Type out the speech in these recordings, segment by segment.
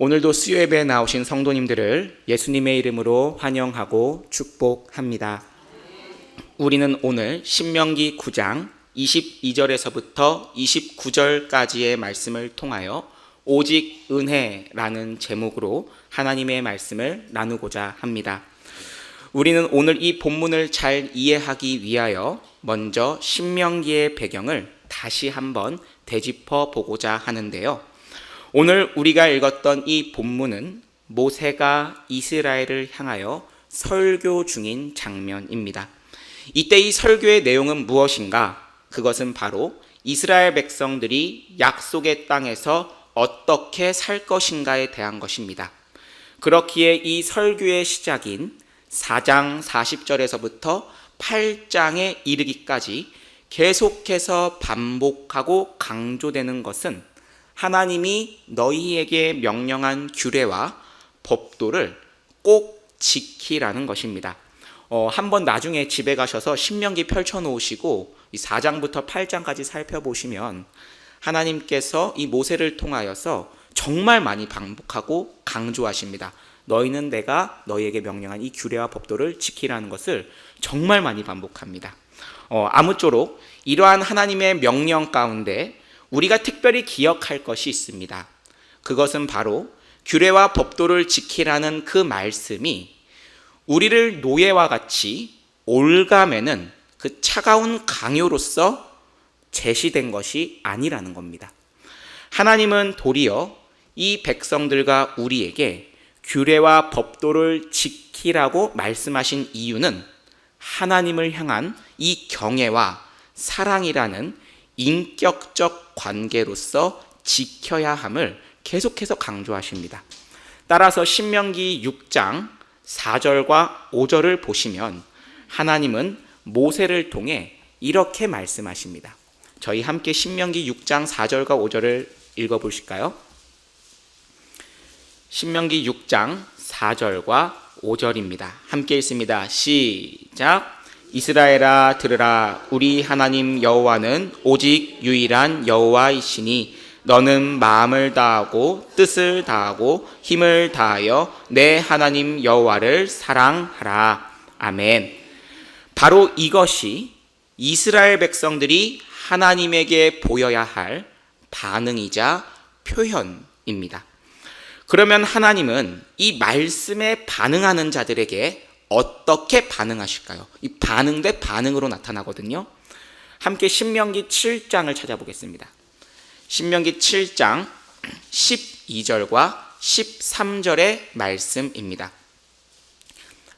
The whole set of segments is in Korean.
오늘도 수요예배에 나오신 성도님들을 예수님의 이름으로 환영하고 축복합니다. 우리는 오늘 신명기 9장 22절에서부터 29절까지의 말씀을 통하여 오직 은혜라는 제목으로 하나님의 말씀을 나누고자 합니다. 우리는 오늘 이 본문을 잘 이해하기 위하여 먼저 신명기의 배경을 다시 한번 되짚어 보고자 하는데요. 오늘 우리가 읽었던 이 본문은 모세가 이스라엘을 향하여 설교 중인 장면입니다. 이때 이 설교의 내용은 무엇인가? 그것은 바로 이스라엘 백성들이 약속의 땅에서 어떻게 살 것인가에 대한 것입니다. 그렇기에 이 설교의 시작인 4장 40절에서부터 8장에 이르기까지 계속해서 반복하고 강조되는 것은 하나님이 너희에게 명령한 규례와 법도를 꼭 지키라는 것입니다. 한번 나중에 집에 가셔서 신명기 펼쳐놓으시고 이 4장부터 8장까지 살펴보시면 하나님께서 이 모세를 통하여서 정말 많이 반복하고 강조하십니다. 너희는 내가 너희에게 명령한 이 규례와 법도를 지키라는 것을 정말 많이 반복합니다. 아무쪼록 이러한 하나님의 명령 가운데 우리가 특별히 기억할 것이 있습니다. 그것은 바로 규례와 법도를 지키라는 그 말씀이 우리를 노예와 같이 올가매는 그 차가운 강요로서 제시된 것이 아니라는 겁니다. 하나님은 도리어 이 백성들과 우리에게 규례와 법도를 지키라고 말씀하신 이유는 하나님을 향한 이 경애와 사랑이라는 인격적 관계로서 지켜야 함을 계속해서 강조하십니다. 따라서 신명기 6장 4절과 5절을 보시면 하나님은 모세를 통해 이렇게 말씀하십니다. 저희 함께 신명기 6장 4절과 5절을 읽어보실까요? 신명기 6장 4절과 5절입니다. 함께 읽습니다. 시작! 이스라엘아 들으라. 우리 하나님 여호와는 오직 유일한 여호와이시니 너는 마음을 다하고 뜻을 다하고 힘을 다하여 내 하나님 여호와를 사랑하라. 아멘. 바로 이것이 이스라엘 백성들이 하나님에게 보여야 할 반응이자 표현입니다. 그러면 하나님은 이 말씀에 반응하는 자들에게 어떻게 반응하실까요? 이 반응 대 반응으로 나타나거든요. 함께 신명기 7장을 찾아보겠습니다. 신명기 7장 12절과 13절의 말씀입니다.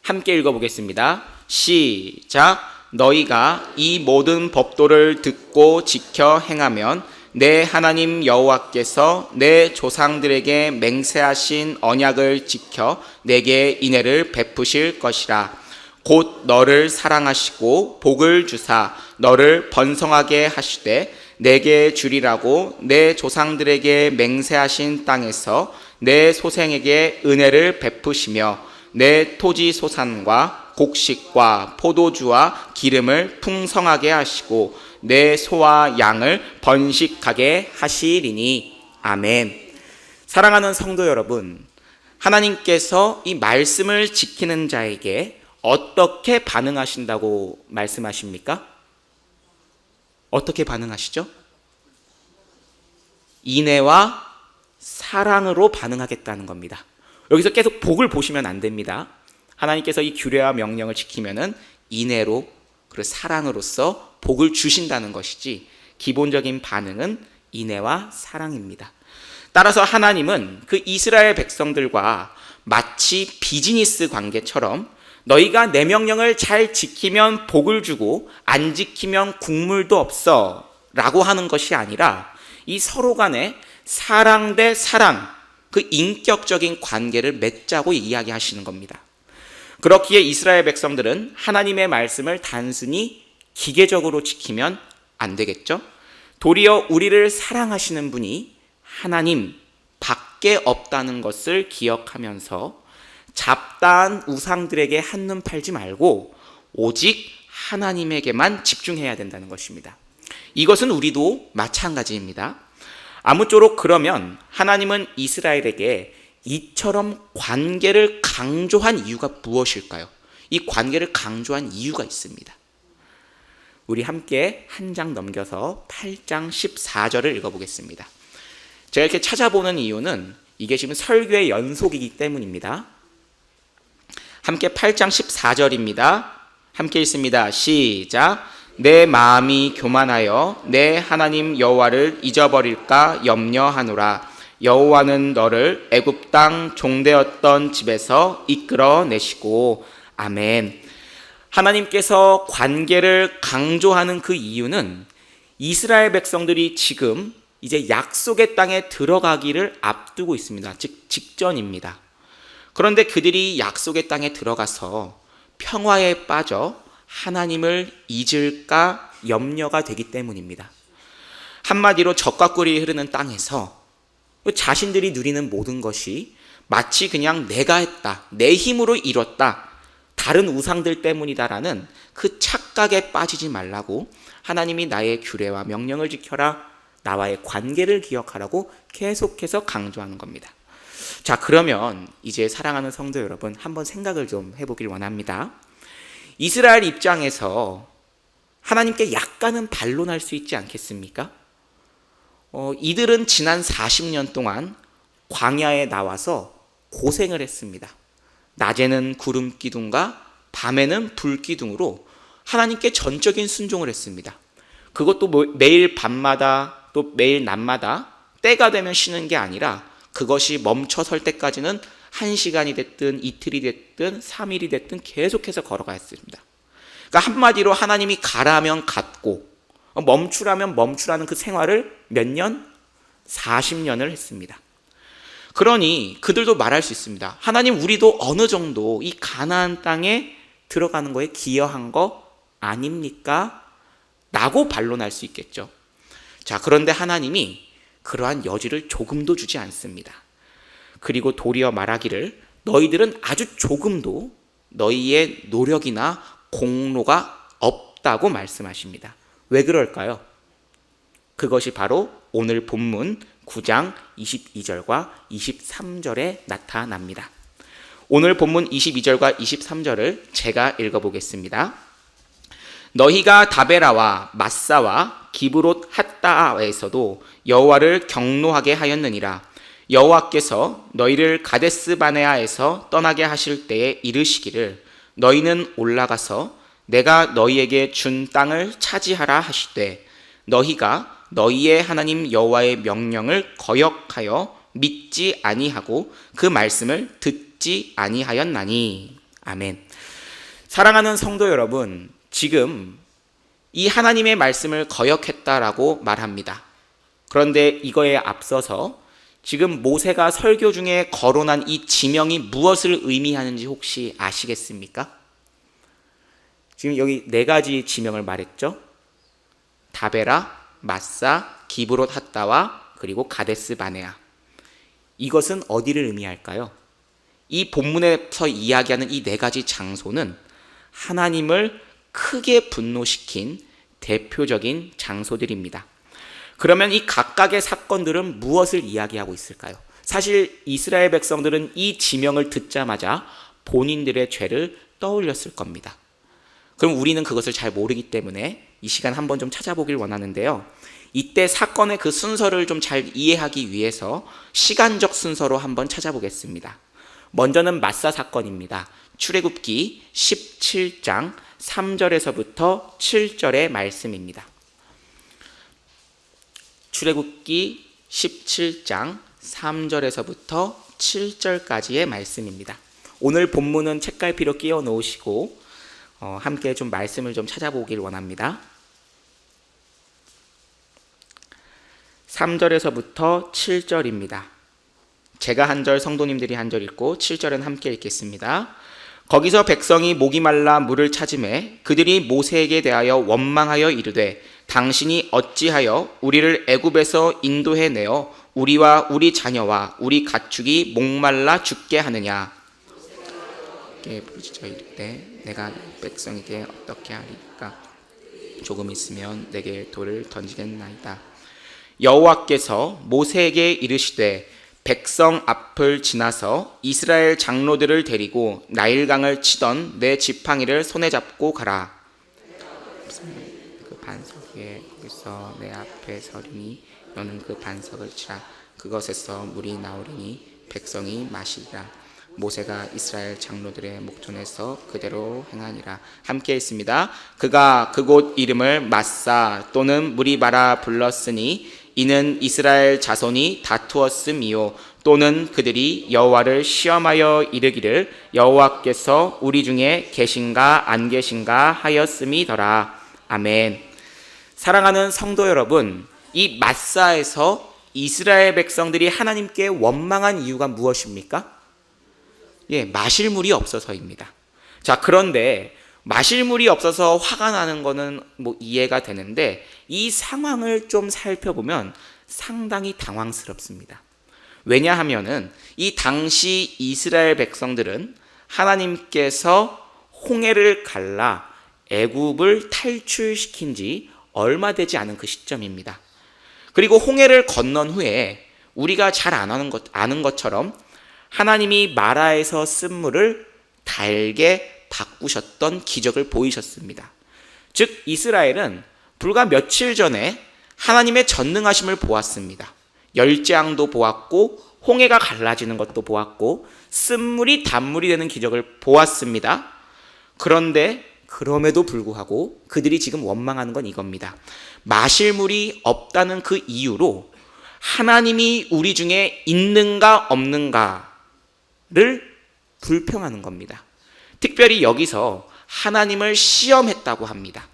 함께 읽어보겠습니다. 시작! 너희가 이 모든 법도를 듣고 지켜 행하면 내 하나님 여호와께서 내 조상들에게 맹세하신 언약을 지켜 내게 인애를 베푸실 것이라. 곧 너를 사랑하시고 복을 주사 너를 번성하게 하시되 내게 주리라고 내 조상들에게 맹세하신 땅에서 내 소생에게 은혜를 베푸시며 내 토지 소산과 곡식과 포도주와 기름을 풍성하게 하시고 내 소와 양을 번식하게 하시리니. 아멘. 사랑하는 성도 여러분, 하나님께서 이 말씀을 지키는 자에게 어떻게 반응하신다고 말씀하십니까? 어떻게 반응하시죠? 인애와 사랑으로 반응하겠다는 겁니다. 여기서 계속 복을 보시면 안 됩니다. 하나님께서 이 규례와 명령을 지키면은 인애로 그리고 사랑으로서 복을 주신다는 것이지 기본적인 반응은 인애와 사랑입니다. 따라서 하나님은 그 이스라엘 백성들과 마치 비즈니스 관계처럼 너희가 내 명령을 잘 지키면 복을 주고 안 지키면 국물도 없어 라고 하는 것이 아니라 이 서로 간에 사랑 대 사랑, 그 인격적인 관계를 맺자고 이야기하시는 겁니다. 그렇기에 이스라엘 백성들은 하나님의 말씀을 단순히 기계적으로 지키면 안 되겠죠? 도리어 우리를 사랑하시는 분이 하나님 밖에 없다는 것을 기억하면서 잡다한 우상들에게 한눈 팔지 말고 오직 하나님에게만 집중해야 된다는 것입니다. 이것은 우리도 마찬가지입니다. 아무쪼록 그러면 하나님은 이스라엘에게 이처럼 관계를 강조한 이유가 무엇일까요? 이 관계를 강조한 이유가 있습니다. 우리 함께 한 장 넘겨서 8장 14절을 읽어보겠습니다. 제가 이렇게 찾아보는 이유는 이게 지금 설교의 연속이기 때문입니다. 함께 8장 14절입니다. 함께 읽습니다. 시작. 내 마음이 교만하여 내 하나님 여호와를 잊어버릴까 염려하노라. 여호와는 너를 애굽 땅 종되었던 집에서 이끌어내시고. 아멘. 하나님께서 관계를 강조하는 그 이유는 이스라엘 백성들이 지금 이제 약속의 땅에 들어가기를 앞두고 있습니다. 즉 직전입니다. 그런데 그들이 약속의 땅에 들어가서 평화에 빠져 하나님을 잊을까 염려가 되기 때문입니다. 한마디로 젖과 꿀이 흐르는 땅에서 자신들이 누리는 모든 것이 마치 그냥 내가 했다, 내 힘으로 이뤘다, 다른 우상들 때문이다라는 그 착각에 빠지지 말라고 하나님이 나의 규례와 명령을 지켜라, 나와의 관계를 기억하라고 계속해서 강조하는 겁니다. 자, 그러면 이제 사랑하는 성도 여러분, 한번 생각을 좀 해보길 원합니다. 이스라엘 입장에서 하나님께 약간은 반론할 수 있지 않겠습니까? 이들은 지난 40년 동안 광야에 나와서 고생을 했습니다. 낮에는 구름 기둥과 밤에는 불 기둥으로 하나님께 전적인 순종을 했습니다. 그것도 매일 밤마다 또 매일 낮마다 때가 되면 쉬는 게 아니라 그것이 멈춰 설 때까지는 1시간이 됐든 이틀이 됐든 3일이 됐든 계속해서 걸어가야 했습니다. 그러니까 한마디로 하나님이 가라면 갔고 멈추라면 멈추라는 그 생활을 몇 년? 40년을 했습니다. 그러니 그들도 말할 수 있습니다. 하나님, 우리도 어느 정도 이 가나안 땅에 들어가는 거에 기여한 거 아닙니까? 라고 반론할 수 있겠죠. 자, 그런데 하나님이 그러한 여지를 조금도 주지 않습니다. 그리고 도리어 말하기를 너희들은 아주 조금도 너희의 노력이나 공로가 없다고 말씀하십니다. 왜 그럴까요? 그것이 바로 오늘 본문 9장 22절과 23절에 나타납니다. 오늘 본문 22절과 23절을 제가 읽어보겠습니다. 너희가 다베라와 마사와 기브롯 핫다에서도 여호와를 경노하게 하였느니라. 여호와께서 너희를 가데스 바네아에서 떠나게 하실 때에 이르시기를 너희는 올라가서 내가 너희에게 준 땅을 차지하라 하시되 너희가 너희의 하나님 여호와의 명령을 거역하여 믿지 아니하고 그 말씀을 듣지 아니하였나니. 아멘. 사랑하는 성도 여러분, 지금 이 하나님의 말씀을 거역했다라고 말합니다. 그런데 이거에 앞서서 지금 모세가 설교 중에 거론한 이 지명이 무엇을 의미하는지 혹시 아시겠습니까? 지금 여기 4가지 지명을 말했죠. 다베라, 마사, 기브롯 핫다와 그리고 가데스 바네아. 이것은 어디를 의미할까요? 이 본문에서 이야기하는 이 4가지 장소는 하나님을 크게 분노시킨 대표적인 장소들입니다. 그러면 이 각각의 사건들은 무엇을 이야기하고 있을까요? 사실 이스라엘 백성들은 이 지명을 듣자마자 본인들의 죄를 떠올렸을 겁니다. 그럼 우리는 그것을 잘 모르기 때문에 이 시간 한번 좀 찾아보길 원하는데요. 이때 사건의 그 순서를 좀 잘 이해하기 위해서 시간적 순서로 한번 찾아보겠습니다. 먼저는 마사 사건입니다. 출애굽기 17장 3절에서부터 7절의 말씀입니다. 출애굽기 17장 3절에서부터 7절까지의 말씀입니다. 오늘 본문은 책갈피로 끼워 놓으시고 함께 좀 말씀을 좀 찾아보길 원합니다. 3절에서부터 7절입니다. 제가 한 절, 성도님들이 한 절 읽고 7절은 함께 읽겠습니다. 거기서 백성이 목이 말라 물을 찾으매 그들이 모세에게 대하여 원망하여 이르되 당신이 어찌하여 우리를 애굽에서 인도해 내어 우리와 우리 자녀와 우리 가축이 목말라 죽게 하느냐. 부르짖어 이르되 내가 백성에게 어떻게 하리까? 조금 있으면 내게 돌을 던지겠나이다. 여호와께서 모세에게 이르시되 백성 앞을 지나서 이스라엘 장로들을 데리고 나일강을 치던 내 지팡이를 손에 잡고 가라. 그 반석 위에 거기서 내 앞에 서리니 너는 그 반석을 치라. 그것에서 물이 나오리니 백성이 마시리라. 모세가 이스라엘 장로들의 목전에서 그대로 행하니라. 함께 있습니다. 그가 그곳 이름을 마사 또는 무리바라 불렀으니 이는 이스라엘 자손이 다투었음이요 또는 그들이 여호와를 시험하여 이르기를 여호와께서 우리 중에 계신가 안 계신가 하였음이더라. 아멘. 사랑하는 성도 여러분, 이 마사에서 이스라엘 백성들이 하나님께 원망한 이유가 무엇입니까? 마실 물이 없어서입니다. 자, 그런데 마실 물이 없어서 화가 나는 거는 이해가 되는데 이 상황을 좀 살펴보면 상당히 당황스럽습니다. 왜냐하면은 이 당시 이스라엘 백성들은 하나님께서 홍해를 갈라 애굽을 탈출시킨 지 얼마 되지 않은 그 시점입니다. 그리고 홍해를 건넌 후에 우리가 잘 아는 것처럼 하나님이 마라에서 쓴 물을 달게 바꾸셨던 기적을 보이셨습니다. 즉 이스라엘은 불과 며칠 전에 하나님의 전능하심을 보았습니다. 열재앙도 보았고 홍해가 갈라지는 것도 보았고 쓴물이 단물이 되는 기적을 보았습니다. 그런데 그럼에도 불구하고 그들이 지금 원망하는 건 이겁니다. 마실 물이 없다는 그 이유로 하나님이 우리 중에 있는가 없는가를 불평하는 겁니다. 특별히 여기서 하나님을 시험했다고 합니다.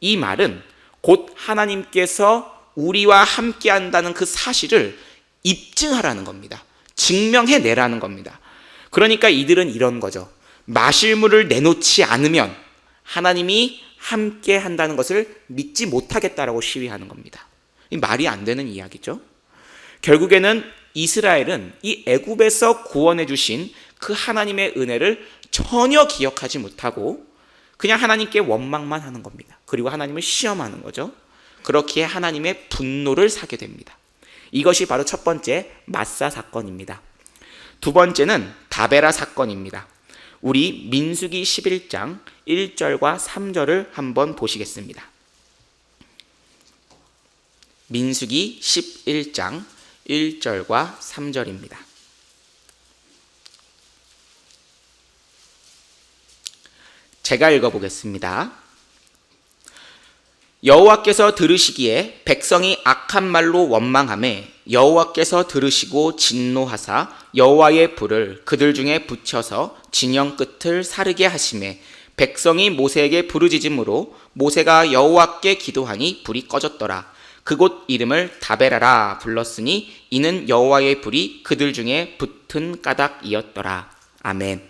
이 말은 곧 하나님께서 우리와 함께 한다는 그 사실을 입증하라는 겁니다. 증명해내라는 겁니다. 그러니까 이들은 이런 거죠. 마실 물을 내놓지 않으면 하나님이 함께 한다는 것을 믿지 못하겠다라고 시위하는 겁니다. 이 말이 안 되는 이야기죠. 결국에는 이스라엘은 이 애굽에서 구원해 주신 그 하나님의 은혜를 전혀 기억하지 못하고 그냥 하나님께 원망만 하는 겁니다. 그리고 하나님을 시험하는 거죠. 그렇기에 하나님의 분노를 사게 됩니다. 이것이 바로 첫 번째 마사 사건입니다. 두 번째는 다베라 사건입니다. 우리 민수기 11장 1절과 3절을 한번 보시겠습니다. 민수기 11장 1절과 3절입니다. 제가 읽어보겠습니다. 여호와께서 들으시기에 백성이 악한 말로 원망하매 여호와께서 들으시고 진노하사 여호와의 불을 그들 중에 붙여서 진영 끝을 사르게 하시매 백성이 모세에게 부르짖음으로 모세가 여호와께 기도하니 불이 꺼졌더라. 그곳 이름을 다베라라 불렀으니 이는 여호와의 불이 그들 중에 붙은 까닭이었더라. 아멘.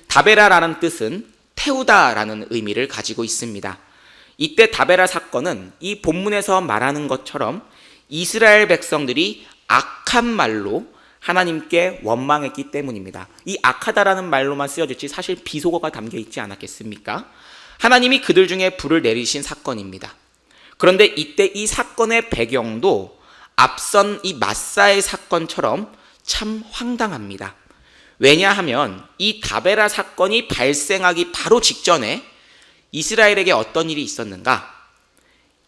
다베라라는 뜻은 태우다라는 의미를 가지고 있습니다. 이때 다베라 사건은 이 본문에서 말하는 것처럼 이스라엘 백성들이 악한 말로 하나님께 원망했기 때문입니다. 이 악하다라는 말로만 쓰여졌지 사실 비속어가 담겨 있지 않았겠습니까? 하나님이 그들 중에 불을 내리신 사건입니다. 그런데 이때 이 사건의 배경도 앞선 이 마사의 사건처럼 참 황당합니다. 왜냐하면 이 다베라 사건이 발생하기 바로 직전에 이스라엘에게 어떤 일이 있었는가?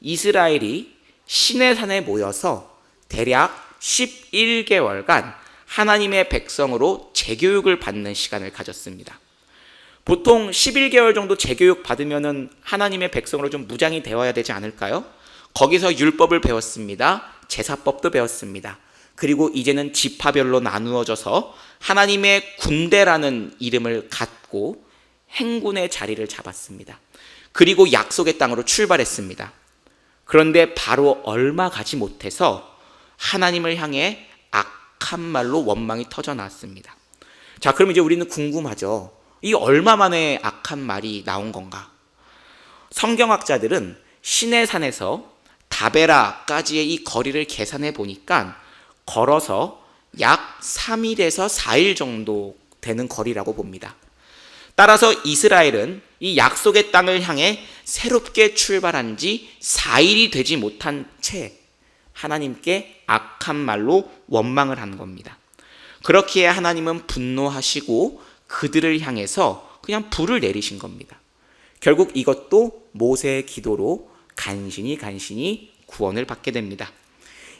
이스라엘이 시내산에 모여서 대략 11개월간 하나님의 백성으로 재교육을 받는 시간을 가졌습니다. 보통 11개월 정도 재교육 받으면 하나님의 백성으로 좀 무장이 되어야 되지 않을까요? 거기서 율법을 배웠습니다. 제사법도 배웠습니다. 그리고 이제는 지파별로 나누어져서 하나님의 군대라는 이름을 갖고 행군의 자리를 잡았습니다. 그리고 약속의 땅으로 출발했습니다. 그런데 바로 얼마 가지 못해서 하나님을 향해 악한 말로 원망이 터져 나왔습니다. 자, 그럼 이제 우리는 궁금하죠. 이 얼마 만에 악한 말이 나온 건가? 성경학자들은 시내산에서 다베라까지의 이 거리를 계산해 보니까 걸어서 약 3일에서 4일 정도 되는 거리라고 봅니다. 따라서 이스라엘은 이 약속의 땅을 향해 새롭게 출발한 지 4일이 되지 못한 채 하나님께 악한 말로 원망을 한 겁니다. 그렇기에 하나님은 분노하시고 그들을 향해서 그냥 불을 내리신 겁니다. 결국 이것도 모세의 기도로 간신히 구원을 받게 됩니다.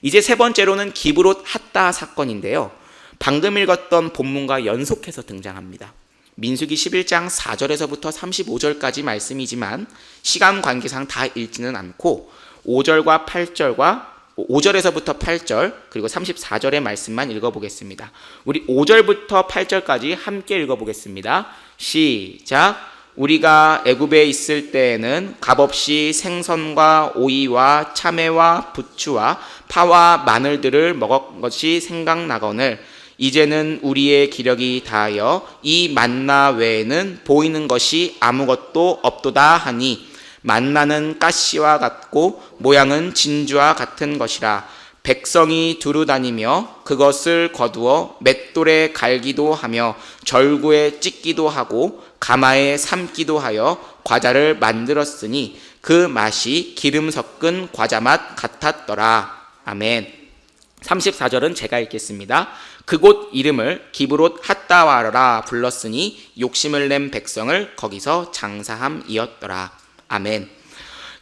이제 세 번째로는 기브롯 핫다 사건인데요. 방금 읽었던 본문과 연속해서 등장합니다. 민수기 11장 4절에서부터 35절까지 말씀이지만 시간 관계상 다 읽지는 않고 5절과 8절과 5절에서부터 8절 그리고 34절의 말씀만 읽어보겠습니다. 우리 5절부터 8절까지 함께 읽어보겠습니다. 시작. 우리가 애굽에 있을 때에는 값없이 생선과 오이와 참외와 부추와 파와 마늘들을 먹은 것이 생각나거늘 이제는 우리의 기력이 다하여 이 만나 외에는 보이는 것이 아무것도 없도다 하니 만나는 가시와 같고 모양은 진주와 같은 것이라 백성이 두루 다니며 그것을 거두어 맷돌에 갈기도 하며 절구에 찢기도 하고 가마에 삶기도 하여 과자를 만들었으니 그 맛이 기름 섞은 과자 맛 같았더라. 아멘. 34절은 제가 읽겠습니다. 그곳 이름을 기브롯 핫다와라 불렀으니 욕심을 낸 백성을 거기서 장사함이었더라. 아멘.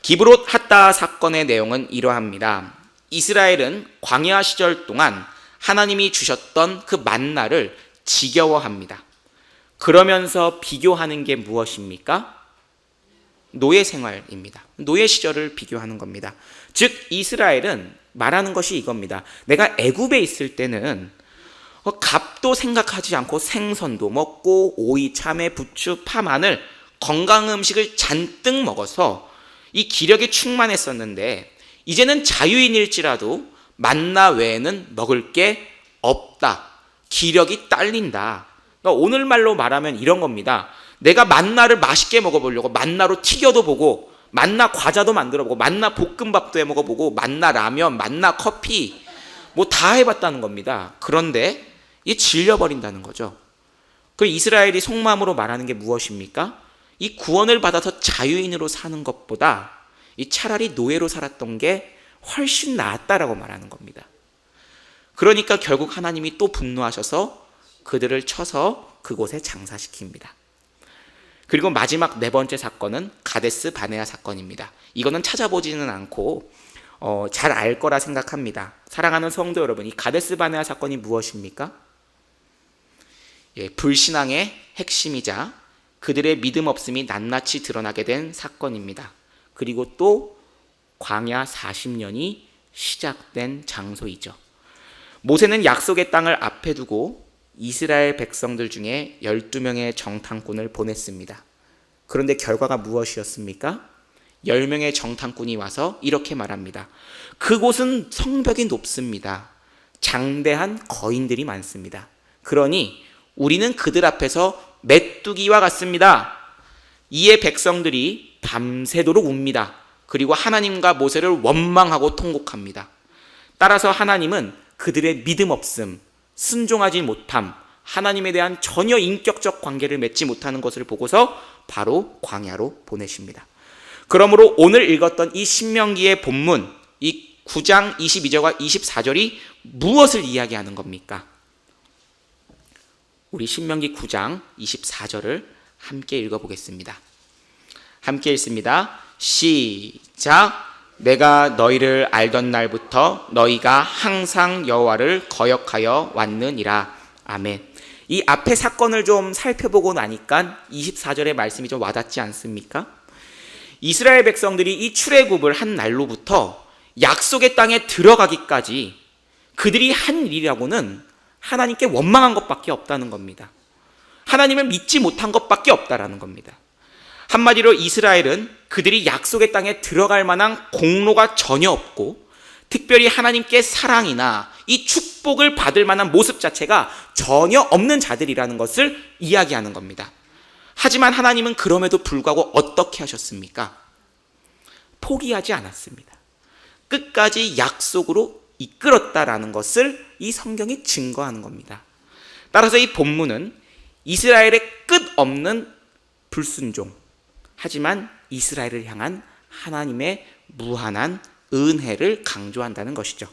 기브롯 핫다 사건의 내용은 이러합니다. 이스라엘은 광야 시절 동안 하나님이 주셨던 그 만나를 지겨워합니다. 그러면서 비교하는 게 무엇입니까? 노예 생활입니다. 노예 시절을 비교하는 겁니다. 즉 이스라엘은 말하는 것이 이겁니다. 내가 애굽에 있을 때는 값도 생각하지 않고 생선도 먹고 오이, 참외, 부추, 파, 마늘 건강 음식을 잔뜩 먹어서 이 기력이 충만했었는데 이제는 자유인일지라도 만나 외에는 먹을 게 없다. 기력이 딸린다. 그러니까 오늘 말로 말하면 이런 겁니다. 내가 만나를 맛있게 먹어보려고 만나로 튀겨도 보고 만나 과자도 만들어보고 만나 볶음밥도 해먹어보고 만나 라면, 만나 커피 뭐 다 해봤다는 겁니다. 그런데 이게 질려버린다는 거죠. 그 이스라엘이 속마음으로 말하는 게 무엇입니까? 이 구원을 받아서 자유인으로 사는 것보다 이 차라리 노예로 살았던 게 훨씬 낫다라고 말하는 겁니다. 그러니까 결국 하나님이 또 분노하셔서 그들을 쳐서 그곳에 장사시킵니다. 그리고 마지막 네 번째 사건은 가데스 바네아 사건입니다. 이거는 찾아보지는 않고 잘 알 거라 생각합니다. 사랑하는 성도 여러분, 이 가데스 바네아 사건이 무엇입니까? 불신앙의 핵심이자 그들의 믿음 없음이 낱낱이 드러나게 된 사건입니다. 그리고 또 광야 40년이 시작된 장소이죠. 모세는 약속의 땅을 앞에 두고 이스라엘 백성들 중에 12명의 정탐꾼을 보냈습니다. 그런데 결과가 무엇이었습니까? 10명의 정탐꾼이 와서 이렇게 말합니다. 그곳은 성벽이 높습니다. 장대한 거인들이 많습니다. 그러니 우리는 그들 앞에서 메뚜기와 같습니다. 이에 백성들이 밤새도록 웁니다. 그리고 하나님과 모세를 원망하고 통곡합니다. 따라서 하나님은 그들의 믿음 없음, 순종하지 못함, 하나님에 대한 전혀 인격적 관계를 맺지 못하는 것을 보고서 바로 광야로 보내십니다. 그러므로 오늘 읽었던 이 신명기의 본문, 이 9장 22절과 24절이 무엇을 이야기하는 겁니까? 우리 신명기 9장 24절을 함께 읽어보겠습니다. 함께 읽습니다. 시작. 내가 너희를 알던 날부터 너희가 항상 여호와를 거역하여 왔느니라. 아멘. 이 앞에 사건을 좀 살펴보고 나니까 24절의 말씀이 좀 와닿지 않습니까? 이스라엘 백성들이 이 출애굽을 한 날로부터 약속의 땅에 들어가기까지 그들이 한 일이라고는 하나님께 원망한 것밖에 없다는 겁니다. 하나님을 믿지 못한 것밖에 없다라는 겁니다. 한마디로 이스라엘은 그들이 약속의 땅에 들어갈 만한 공로가 전혀 없고 특별히 하나님께 사랑이나 이 축복을 받을 만한 모습 자체가 전혀 없는 자들이라는 것을 이야기하는 겁니다. 하지만 하나님은 그럼에도 불구하고 어떻게 하셨습니까? 포기하지 않았습니다. 끝까지 약속으로 이끌었다라는 것을 이 성경이 증거하는 겁니다. 따라서 이 본문은 이스라엘의 끝없는 불순종, 하지만 이스라엘을 향한 하나님의 무한한 은혜를 강조한다는 것이죠.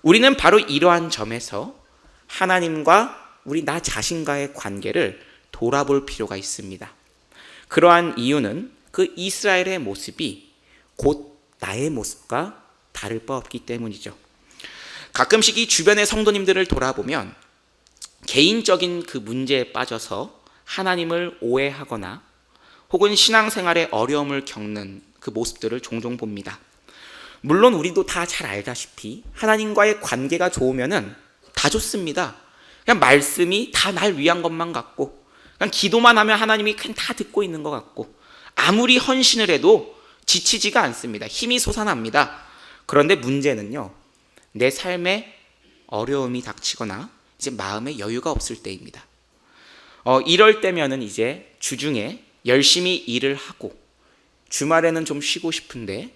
우리는 바로 이러한 점에서 하나님과 우리 나 자신과의 관계를 돌아볼 필요가 있습니다. 그러한 이유는 그 이스라엘의 모습이 곧 나의 모습과 다를 바 없기 때문이죠. 가끔씩 이 주변의 성도님들을 돌아보면 개인적인 그 문제에 빠져서 하나님을 오해하거나 혹은 신앙생활에 어려움을 겪는 그 모습들을 종종 봅니다. 물론 우리도 다 잘 알다시피 하나님과의 관계가 좋으면은 다 좋습니다. 그냥 말씀이 다 날 위한 것만 같고, 그냥 기도만 하면 하나님이 그냥 다 듣고 있는 것 같고, 아무리 헌신을 해도 지치지가 않습니다. 힘이 솟아납니다. 그런데 문제는요, 내 삶에 어려움이 닥치거나 이제 마음에 여유가 없을 때입니다. 이럴 때면은 이제 주중에 열심히 일을 하고 주말에는 좀 쉬고 싶은데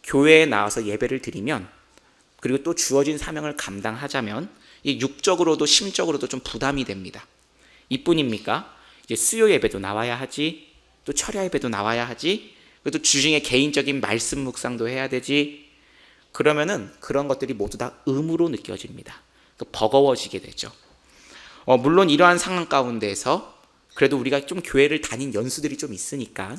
교회에 나와서 예배를 드리면, 그리고 또 주어진 사명을 감당하자면 이 육적으로도 심적으로도 좀 부담이 됩니다. 이뿐입니까? 이제 수요 예배도 나와야 하지, 또 철야 예배도 나와야 하지, 그리고 또 주중에 개인적인 말씀 묵상도 해야 되지. 그러면은 그런 것들이 모두 다 의무로 느껴집니다. 또 버거워지게 되죠. 물론 이러한 상황 가운데에서 그래도 우리가 좀 교회를 다닌 연수들이 좀 있으니까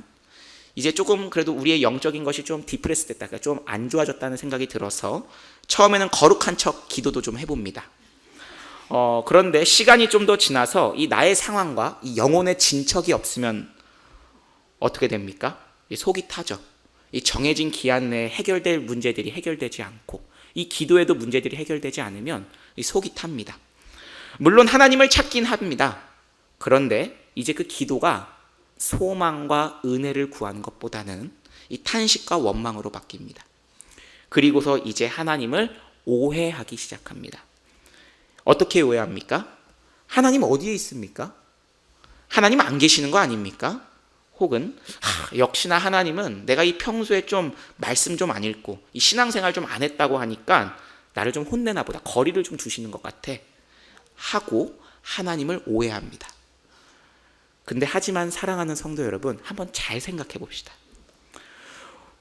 이제 조금 그래도 우리의 영적인 것이 좀 디프레스 됐다, 그러니까 좀 안 좋아졌다는 생각이 들어서 처음에는 거룩한 척 기도도 좀 해봅니다. 그런데 시간이 좀 더 지나서 이 나의 상황과 이 영혼의 진척이 없으면 어떻게 됩니까? 속이 타죠. 이 정해진 기한 내에 해결될 문제들이 해결되지 않고 이 기도에도 문제들이 해결되지 않으면 이 속이 탑니다. 물론 하나님을 찾긴 합니다. 그런데 이제 그 기도가 소망과 은혜를 구하는 것보다는 이 탄식과 원망으로 바뀝니다. 그리고서 이제 하나님을 오해하기 시작합니다. 어떻게 오해합니까? 하나님 어디에 있습니까? 하나님 안 계시는 거 아닙니까? 혹은 역시나 하나님은 내가 이 평소에 좀 말씀 좀 안 읽고 이 신앙생활 좀 안 했다고 하니까 나를 좀 혼내나 보다, 거리를 좀 두시는 것 같아 하고 하나님을 오해합니다. 근데 하지만 사랑하는 성도 여러분, 한번 잘 생각해 봅시다.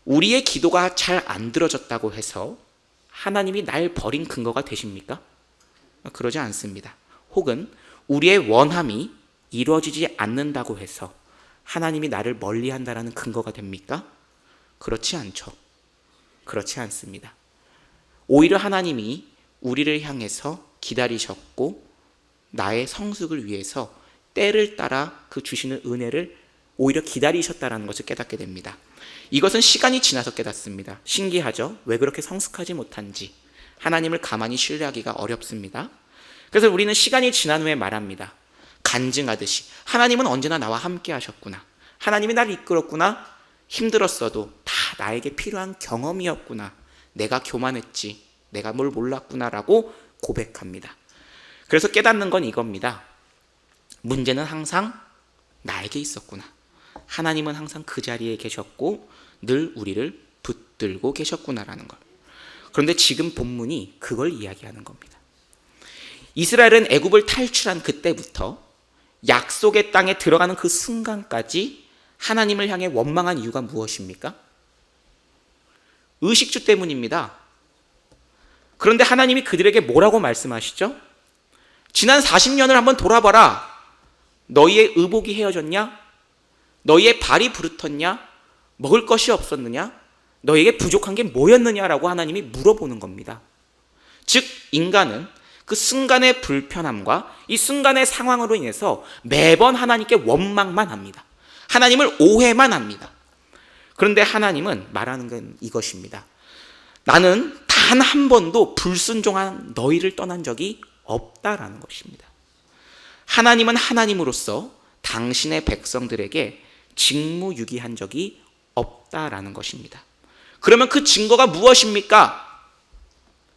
우리의 기도가 잘 안 들어졌다고 해서 하나님이 날 버린 근거가 되십니까? 그러지 않습니다. 혹은 우리의 원함이 이루어지지 않는다고 해서 하나님이 나를 멀리한다라는 근거가 됩니까? 그렇지 않죠. 그렇지 않습니다. 오히려 하나님이 우리를 향해서 기다리셨고 나의 성숙을 위해서 때를 따라 그 주시는 은혜를 오히려 기다리셨다는 것을 깨닫게 됩니다. 이것은 시간이 지나서 깨닫습니다. 신기하죠? 왜 그렇게 성숙하지 못한지 하나님을 가만히 신뢰하기가 어렵습니다. 그래서 우리는 시간이 지난 후에 말합니다. 간증하듯이 하나님은 언제나 나와 함께 하셨구나, 하나님이 나를 이끌었구나, 힘들었어도 다 나에게 필요한 경험이었구나, 내가 교만했지, 내가 뭘 몰랐구나라고 고백합니다. 그래서 깨닫는 건 이겁니다. 문제는 항상 나에게 있었구나, 하나님은 항상 그 자리에 계셨고 늘 우리를 붙들고 계셨구나라는 걸. 그런데 지금 본문이 그걸 이야기하는 겁니다. 이스라엘은 애굽을 탈출한 그때부터 약속의 땅에 들어가는 그 순간까지 하나님을 향해 원망한 이유가 무엇입니까? 의식주 때문입니다. 그런데 하나님이 그들에게 뭐라고 말씀하시죠? 지난 40년을 한번 돌아봐라. 너희의 의복이 헤어졌냐? 너희의 발이 부르텄냐? 먹을 것이 없었느냐? 너희에게 부족한 게 뭐였느냐라고 하나님이 물어보는 겁니다. 즉 인간은 그 순간의 불편함과 이 순간의 상황으로 인해서 매번 하나님께 원망만 합니다. 하나님을 오해만 합니다. 그런데 하나님은 말하는 건 이것입니다. 나는 단 한 번도 불순종한 너희를 떠난 적이 없다라는 것입니다. 하나님은 하나님으로서 당신의 백성들에게 직무유기한 적이 없다라는 것입니다. 그러면 그 증거가 무엇입니까?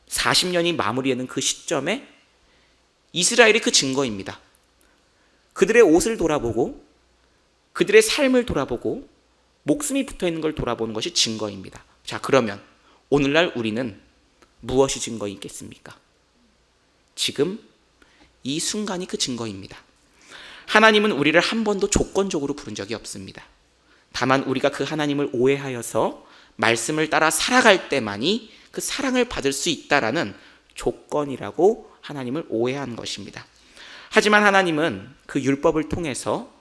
40년이 마무리되는 그 시점에 이스라엘이 그 증거입니다. 그들의 옷을 돌아보고 그들의 삶을 돌아보고 목숨이 붙어있는 걸 돌아보는 것이 증거입니다. 자, 그러면 오늘날 우리는 무엇이 증거이겠습니까? 지금 이 순간이 그 증거입니다. 하나님은 우리를 한 번도 조건적으로 부른 적이 없습니다. 다만 우리가 그 하나님을 오해하여서 말씀을 따라 살아갈 때만이 그 사랑을 받을 수 있다라는 조건이라고 하나님을 오해한 것입니다. 하지만 하나님은 그 율법을 통해서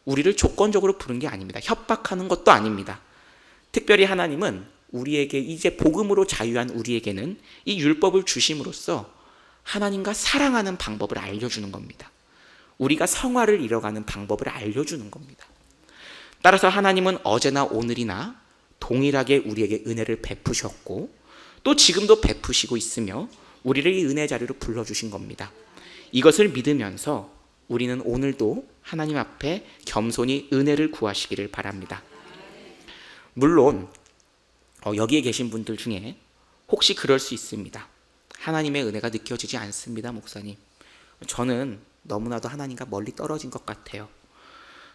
우리를 조건적으로 부른 게 아닙니다. 협박하는 것도 아닙니다. 특별히 하나님은 우리에게 이제 복음으로 자유한 우리에게는 이 율법을 주심으로써 하나님과 사랑하는 방법을 알려주는 겁니다. 우리가 성화를 이뤄가는 방법을 알려주는 겁니다. 따라서 하나님은 어제나 오늘이나 동일하게 우리에게 은혜를 베푸셨고 또 지금도 베푸시고 있으며 우리를 이 은혜 자리로 불러주신 겁니다. 이것을 믿으면서 우리는 오늘도 하나님 앞에 겸손히 은혜를 구하시기를 바랍니다. 물론 여기에 계신 분들 중에 혹시 그럴 수 있습니다. 하나님의 은혜가 느껴지지 않습니다, 목사님. 저는 너무나도 하나님과 멀리 떨어진 것 같아요.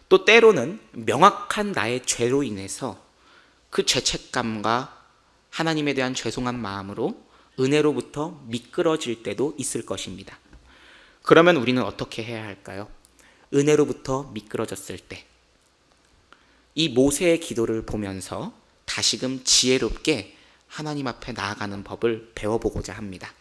또 때로는 명확한 나의 죄로 인해서 그 죄책감과 하나님에 대한 죄송한 마음으로 은혜로부터 미끄러질 때도 있을 것입니다. 그러면 우리는 어떻게 해야 할까요? 은혜로부터 미끄러졌을 때 이 모세의 기도를 보면서 다시금 지혜롭게 하나님 앞에 나아가는 법을 배워보고자 합니다.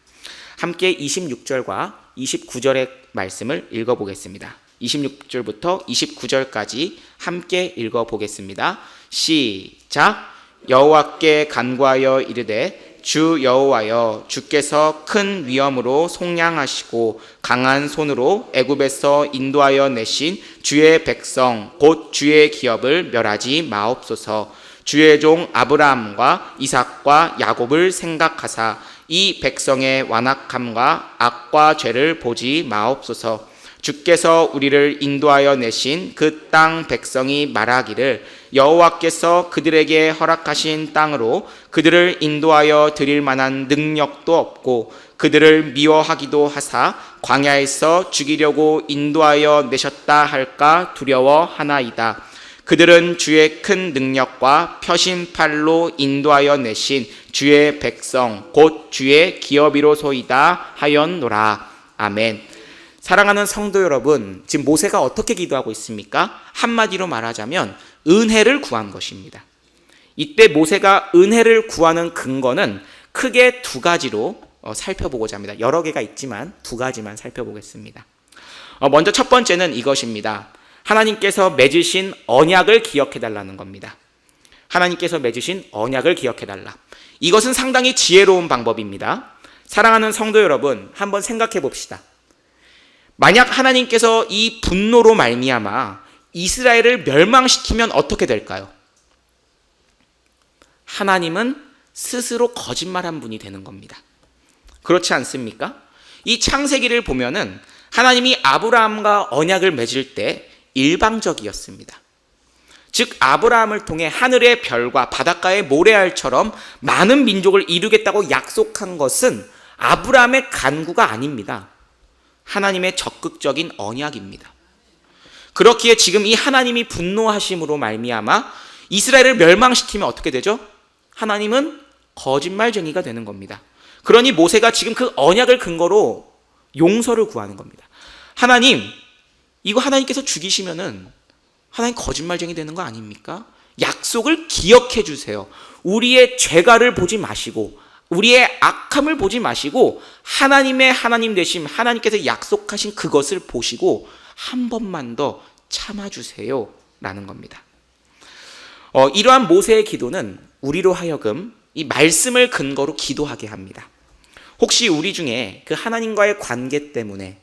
함께 26절과 29절의 말씀을 읽어보겠습니다. 26절부터 29절까지 함께 읽어보겠습니다. 시작! 여호와께 간구하여 이르되 주 여호와여, 주께서 큰 위엄으로 속량하시고 강한 손으로 애굽에서 인도하여 내신 주의 백성 곧 주의 기업을 멸하지 마옵소서. 주의 종 아브라함과 이삭과 야곱을 생각하사 이 백성의 완악함과 악과 죄를 보지 마옵소서. 주께서 우리를 인도하여 내신 그 땅 백성이 말하기를 여호와께서 그들에게 허락하신 땅으로 그들을 인도하여 드릴 만한 능력도 없고 그들을 미워하기도 하사 광야에서 죽이려고 인도하여 내셨다 할까 두려워하나이다. 그들은 주의 큰 능력과 펴신 팔로 인도하여 내신 주의 백성 곧 주의 기업이로소이다 하였노라. 아멘. 사랑하는 성도 여러분, 지금 모세가 어떻게 기도하고 있습니까? 한마디로 말하자면 은혜를 구한 것입니다. 이때 모세가 은혜를 구하는 근거는 크게 두 가지로 살펴보고자 합니다. 여러 개가 있지만 두 가지만 살펴보겠습니다. 먼저 첫 번째는 이것입니다. 하나님께서 맺으신 언약을 기억해달라는 겁니다. 하나님께서 맺으신 언약을 기억해달라. 이것은 상당히 지혜로운 방법입니다. 사랑하는 성도 여러분, 한번 생각해 봅시다. 만약 하나님께서 이 분노로 말미암아 이스라엘을 멸망시키면 어떻게 될까요? 하나님은 스스로 거짓말한 분이 되는 겁니다. 그렇지 않습니까? 이 창세기를 보면은 하나님이 아브라함과 언약을 맺을 때 일방적이었습니다. 즉 아브라함을 통해 하늘의 별과 바닷가의 모래알처럼 많은 민족을 이루겠다고 약속한 것은 아브라함의 간구가 아닙니다. 하나님의 적극적인 언약입니다. 그렇기에 지금 이 하나님이 분노하심으로 말미암아 이스라엘을 멸망시키면 어떻게 되죠? 하나님은 거짓말쟁이가 되는 겁니다. 그러니 모세가 지금 그 언약을 근거로 용서를 구하는 겁니다. 하나님, 이거 하나님께서 죽이시면은 하나님 거짓말쟁이 되는 거 아닙니까? 약속을 기억해 주세요. 우리의 죄가를 보지 마시고 우리의 악함을 보지 마시고 하나님의 하나님 되심, 하나님께서 약속하신 그것을 보시고 한 번만 더 참아주세요 라는 겁니다. 이러한 모세의 기도는 우리로 하여금 이 말씀을 근거로 기도하게 합니다. 혹시 우리 중에 그 하나님과의 관계 때문에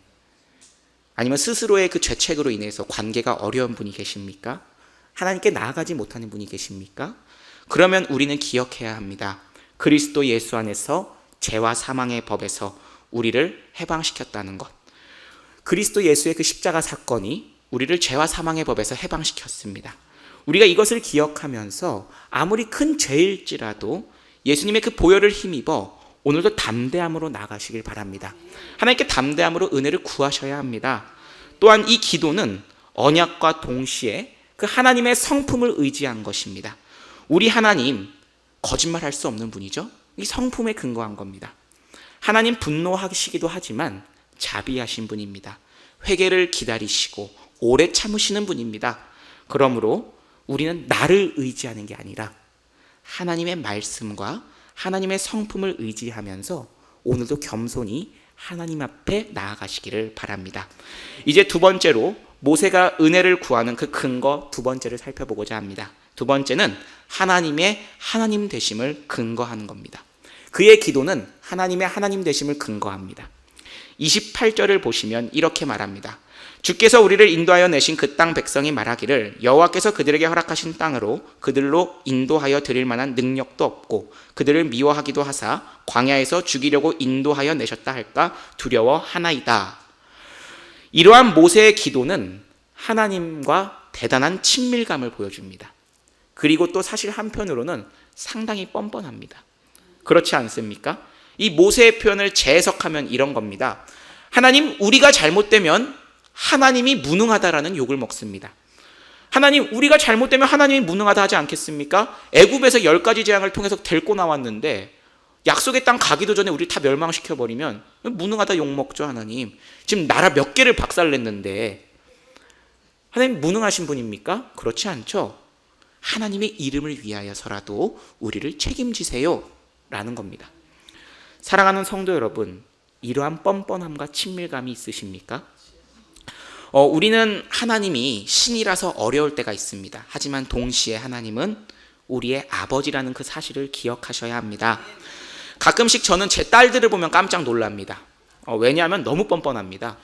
아니면 스스로의 그 죄책으로 인해서 관계가 어려운 분이 계십니까? 하나님께 나아가지 못하는 분이 계십니까? 그러면 우리는 기억해야 합니다. 그리스도 예수 안에서 죄와 사망의 법에서 우리를 해방시켰다는 것. 그리스도 예수의 그 십자가 사건이 우리를 죄와 사망의 법에서 해방시켰습니다. 우리가 이것을 기억하면서 아무리 큰 죄일지라도 예수님의 그 보혈을 힘입어 오늘도 담대함으로 나가시길 바랍니다. 하나님께 담대함으로 은혜를 구하셔야 합니다. 또한 이 기도는 언약과 동시에 그 하나님의 성품을 의지한 것입니다. 우리 하나님 거짓말할 수 없는 분이죠. 이 성품에 근거한 겁니다. 하나님 분노하시기도 하지만 자비하신 분입니다. 회개를 기다리시고 오래 참으시는 분입니다. 그러므로 우리는 나를 의지하는 게 아니라 하나님의 말씀과 하나님의 성품을 의지하면서 오늘도 겸손히 하나님 앞에 나아가시기를 바랍니다. 이제 두 번째로 모세가 은혜를 구하는 그 근거 두 번째를 살펴보고자 합니다. 두 번째는 하나님의 하나님 되심을 근거하는 겁니다. 그의 기도는 하나님의 하나님 되심을 근거합니다. 28절을 보시면 이렇게 말합니다. 주께서 우리를 인도하여 내신 그 땅 백성이 말하기를 여호와께서 그들에게 허락하신 땅으로 그들로 인도하여 드릴 만한 능력도 없고 그들을 미워하기도 하사 광야에서 죽이려고 인도하여 내셨다 할까 두려워하나이다. 이러한 모세의 기도는 하나님과 대단한 친밀감을 보여줍니다. 그리고 또 사실 한편으로는 상당히 뻔뻔합니다. 그렇지 않습니까? 이 모세의 표현을 재해석하면 이런 겁니다. 하나님, 우리가 잘못되면 하나님이 무능하다라는 욕을 먹습니다. 하나님, 우리가 잘못되면 하나님이 무능하다 하지 않겠습니까? 애굽에서 10가지 재앙을 통해서 데리고 나왔는데 약속의 땅 가기도 전에 우리 다 멸망시켜버리면 무능하다 욕먹죠. 하나님, 지금 나라 몇 개를 박살냈는데 하나님 무능하신 분입니까? 그렇지 않죠. 하나님의 이름을 위하여서라도 우리를 책임지세요 라는 겁니다. 사랑하는 성도 여러분, 이러한 뻔뻔함과 친밀감이 있으십니까? 우리는 하나님이 신이라서 어려울 때가 있습니다. 하지만 동시에 하나님은 우리의 아버지라는 그 사실을 기억하셔야 합니다. 가끔씩 저는 제 딸들을 보면 깜짝 놀랍니다. 왜냐하면 너무 뻔뻔합니다.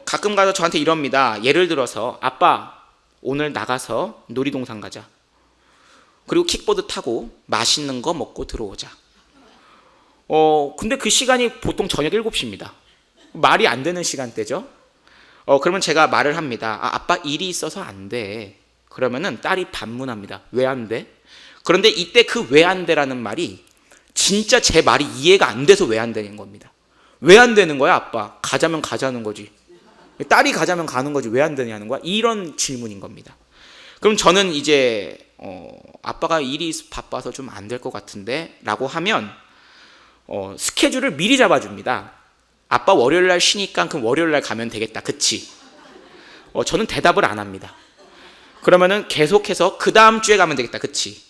가끔 가서 저한테 이럽니다. 예를 들어서 아빠, 오늘 나가서 놀이동산 가자. 그리고 킥보드 타고 맛있는 거 먹고 들어오자. 근데 그 시간이 보통 저녁 7시입니다. 말이 안 되는 시간대죠. 그러면 제가 말을 합니다. 아빠 일이 있어서 안 돼. 그러면은 딸이 반문합니다. 왜 안 돼? 그런데 이때 그 왜 안 돼라는 말이 진짜 제 말이 이해가 안 돼서 왜 안 되는 겁니다. 왜 안 되는 거야, 아빠? 가자면 가자는 거지. 딸이 가자면 가는 거지. 왜 안 되냐는 거야? 이런 질문인 겁니다. 그럼 저는 이제 아빠가 일이 바빠서 좀 안 될 것 같은데 라고 하면 스케줄을 미리 잡아줍니다. 아빠 월요일날 쉬니까 그럼 월요일날 가면 되겠다. 그치? 저는 대답을 안 합니다. 그러면은 계속해서 그 다음 주에 가면 되겠다. 그치?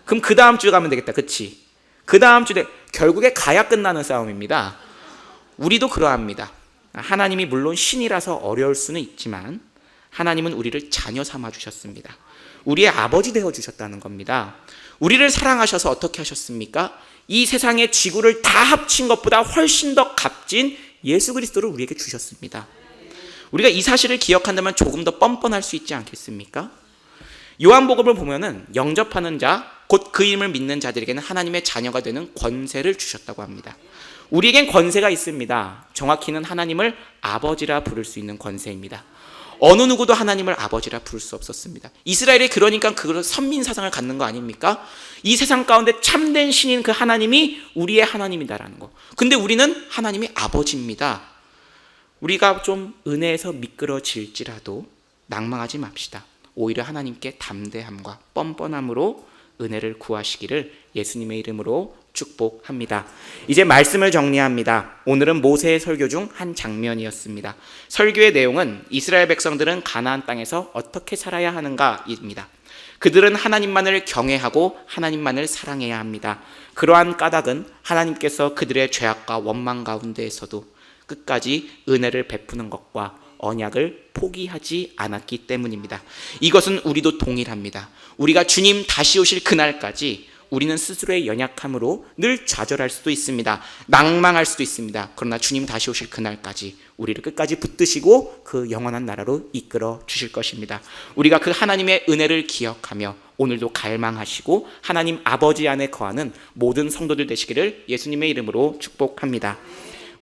그럼 그 다음 주에 가면 되겠다. 그치? 그 다음 주에 결국에 가야 끝나는 싸움입니다. 우리도 그러합니다. 하나님이 물론 신이라서 어려울 수는 있지만 하나님은 우리를 자녀 삼아 주셨습니다. 우리의 아버지 되어 주셨다는 겁니다. 우리를 사랑하셔서 어떻게 하셨습니까? 이 세상의 지구를 다 합친 것보다 훨씬 더 값진 예수 그리스도를 우리에게 주셨습니다. 우리가 이 사실을 기억한다면 조금 더 뻔뻔할 수 있지 않겠습니까? 요한복음을 보면은 영접하는 자, 곧 그 이름을 믿는 자들에게는 하나님의 자녀가 되는 권세를 주셨다고 합니다. 우리에겐 권세가 있습니다. 정확히는 하나님을 아버지라 부를 수 있는 권세입니다. 어느 누구도 하나님을 아버지라 부를 수 없었습니다. 이스라엘이 그러니까 그런 선민 사상을 갖는 거 아닙니까? 이 세상 가운데 참된 신인 그 하나님이 우리의 하나님이다라는 거. 근데 우리는 하나님이 아버지입니다. 우리가 좀 은혜에서 미끄러질지라도 낭망하지 맙시다. 오히려 하나님께 담대함과 뻔뻔함으로 은혜를 구하시기를 예수님의 이름으로 축복합니다. 이제 말씀을 정리합니다. 오늘은 모세의 설교 중 한 장면이었습니다. 설교의 내용은 이스라엘 백성들은 가나안 땅에서 어떻게 살아야 하는가입니다. 그들은 하나님만을 경외하고 하나님만을 사랑해야 합니다. 그러한 까닭은 하나님께서 그들의 죄악과 원망 가운데에서도 끝까지 은혜를 베푸는 것과 언약을 포기하지 않았기 때문입니다. 이것은 우리도 동일합니다. 우리가 주님 다시 오실 그날까지 우리는 스스로의 연약함으로 늘 좌절할 수도 있습니다. 낭망할 수도 있습니다. 그러나 주님 다시 오실 그날까지 우리를 끝까지 붙드시고 그 영원한 나라로 이끌어 주실 것입니다. 우리가 그 하나님의 은혜를 기억하며 오늘도 갈망하시고 하나님 아버지 안에 거하는 모든 성도들 되시기를 예수님의 이름으로 축복합니다.